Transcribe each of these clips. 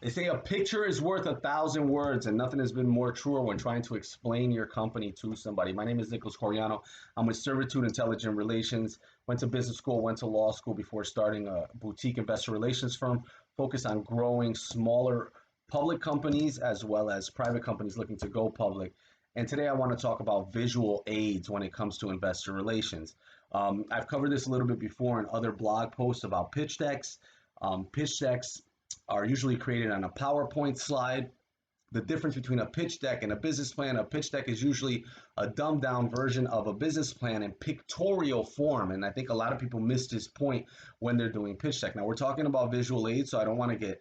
They say a picture is worth 1,000 words, and nothing has been more true when trying to explain your company to somebody. My name is Nicholas Coriano. I'm with Servitude Intelligent Relations. Went to business school, went to law school before starting a boutique investor relations firm focused on growing smaller public companies as well as private companies looking to go public. And today I want to talk about visual aids when it comes to investor relations. I've covered this a little bit before in other blog posts about pitch decks. Pitch decks are usually created on a PowerPoint slide. The difference between a pitch deck and a business plan, a pitch deck is usually a dumbed down version of a business plan in pictorial form. And I think a lot of people miss this point when they're doing pitch deck. Now we're talking about visual aids, so I don't want to get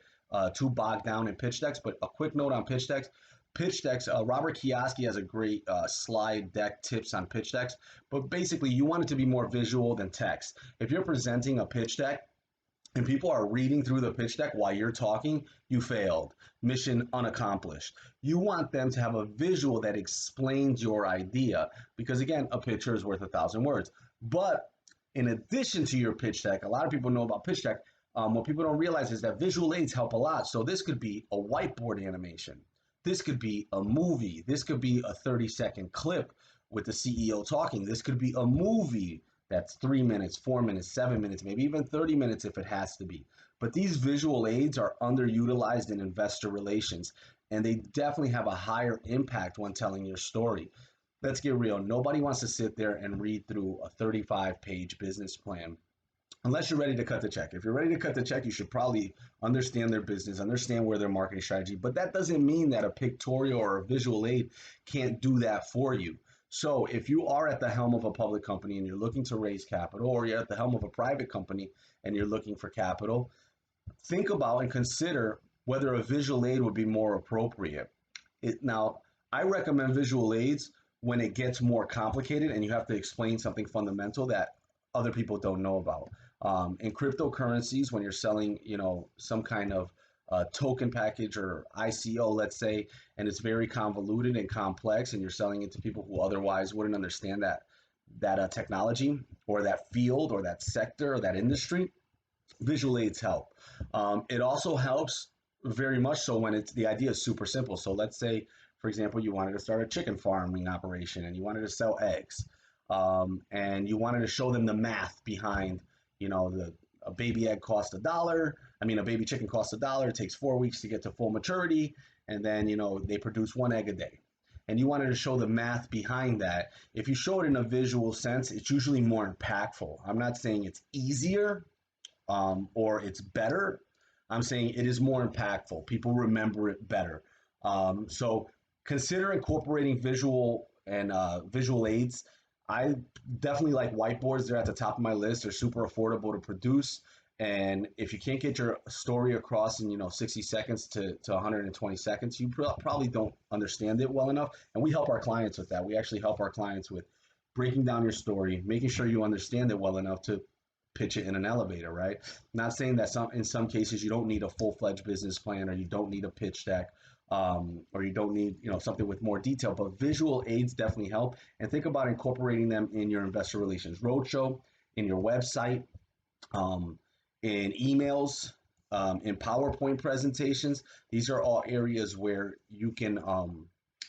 too bogged down in pitch decks, but a quick note on pitch decks. Pitch decks, Robert Kiyosaki has a great slide deck tips on pitch decks, but basically you want it to be more visual than text. If you're presenting a pitch deck and people are reading through the pitch deck while you're talking, you failed. Mission unaccomplished. You want them to have a visual that explains your idea because, again, a picture is worth 1,000 words. But in addition to your pitch deck, a lot of people know about pitch deck. What people don't realize is that visual aids help a lot. So this could be a whiteboard animation. This could be a movie. This could be a 30-second clip with the CEO talking. This could be a movie that's 3 minutes, 4 minutes, 7 minutes, maybe even 30 minutes if it has to be. But these visual aids are underutilized in investor relations, and they definitely have a higher impact when telling your story. Let's get real. Nobody wants to sit there and read through a 35-page business plan unless you're ready to cut the check. If you're ready to cut the check, you should probably understand their business, understand where their marketing strategy, but that doesn't mean that a pictorial or a visual aid can't do that for you. So if you are at the helm of a public company and you're looking to raise capital, or you're at the helm of a private company and you're looking for capital, think about and consider whether a visual aid would be more appropriate. Now, I recommend visual aids when it gets more complicated and you have to explain something fundamental that other people don't know about. In cryptocurrencies, when you're selling, some kind of token package or ICO, let's say, and it's very convoluted and complex, and you're selling it to people who otherwise wouldn't understand that technology or that field or that sector or that industry, visual aids help. It also helps very much so when the idea is super simple. So let's say, for example, you wanted to start a chicken farming operation and you wanted to sell eggs. And you wanted to show them the math behind, a baby egg costs $1. A baby chicken costs $1. It takes 4 weeks to get to full maturity. And then, they produce 1 egg a day. And you wanted to show the math behind that. If you show it in a visual sense, it's usually more impactful. I'm not saying it's easier or it's better. I'm saying it is more impactful. People remember it better. So consider incorporating visual and visual aids. I definitely like whiteboards. They're at the top of my list. They're super affordable to produce. And if you can't get your story across in 60 seconds to 120 seconds, you probably don't understand it well enough. And we help our clients with that. We actually help our clients with breaking down your story, making sure you understand it well enough to pitch it in an elevator, right? Not saying that in some cases you don't need a full-fledged business plan or you don't need a pitch deck or you don't need something with more detail, but visual aids definitely help. And think about incorporating them in your investor relations roadshow, in your website, in emails, in PowerPoint presentations. These are all areas where you can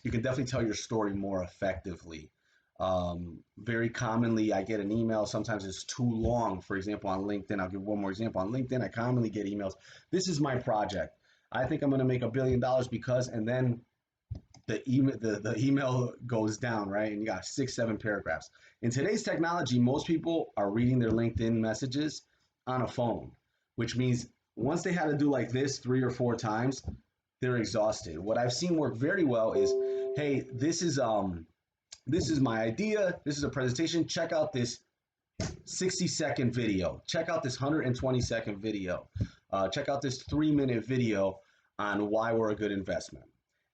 definitely tell your story more effectively. Very commonly, I get an email. Sometimes it's too long. For example, on LinkedIn, I'll give one more example. On LinkedIn, I commonly get emails. This is my project. I think I'm going to make $1 billion because, and then the email goes down, right? And you got 6, 7 paragraphs. In today's technology, most people are reading their LinkedIn messages on a phone, which means once they had to do like this 3 or 4 times, they're exhausted. What I've seen work very well is, hey, this is my idea. This is a presentation. Check out this 60-second video. Check out this 120-second video. Check out this 3-minute video on why we're a good investment.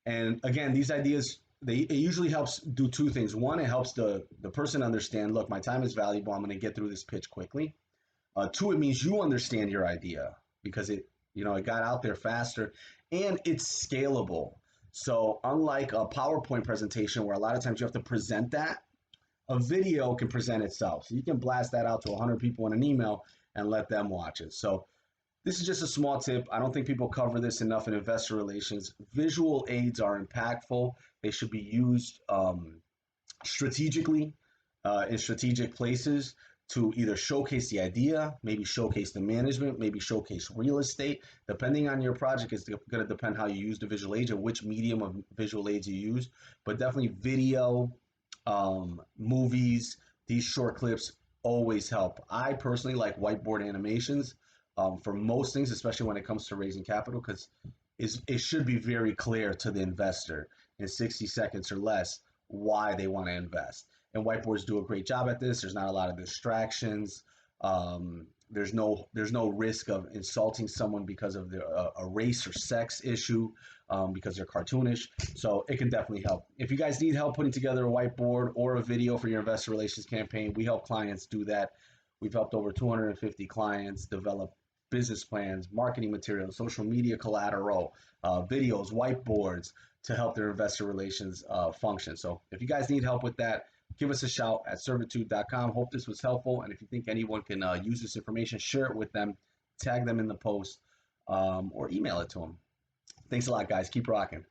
And again, these ideas, it usually helps do 2 things. One, it helps the person understand, look, my time is valuable. I'm going to get through this pitch quickly. 2, it means you understand your idea because it got out there faster and it's scalable. So unlike a PowerPoint presentation where a lot of times you have to present that, a video can present itself. So you can blast that out to 100 people in an email and let them watch it. So This is just a small tip. I don't think people cover this enough in investor relations. Visual aids are impactful. They should be used strategically in strategic places to either showcase the idea, maybe showcase the management, maybe showcase real estate. Depending on your project, it's going to depend how you use the visual aids and which medium of visual aids you use. But definitely video, movies, these short clips always help. I personally like whiteboard animations for most things, especially when it comes to raising capital, because it should be very clear to the investor in 60 seconds or less why they want to invest. And whiteboards do a great job at this. There's not a lot of distractions. There's no risk of insulting someone because of a race or sex issue, because they're cartoonish. So it can definitely help. If you guys need help putting together a whiteboard or a video for your investor relations campaign, we help clients do that. We've helped over 250 clients develop business plans, marketing materials, social media collateral, videos, whiteboards to help their investor relations function. So if you guys need help with that, give us a shout at servitude.com. Hope this was helpful. And if you think anyone can use this information, share it with them, tag them in the post, or email it to them. Thanks a lot, guys. Keep rocking.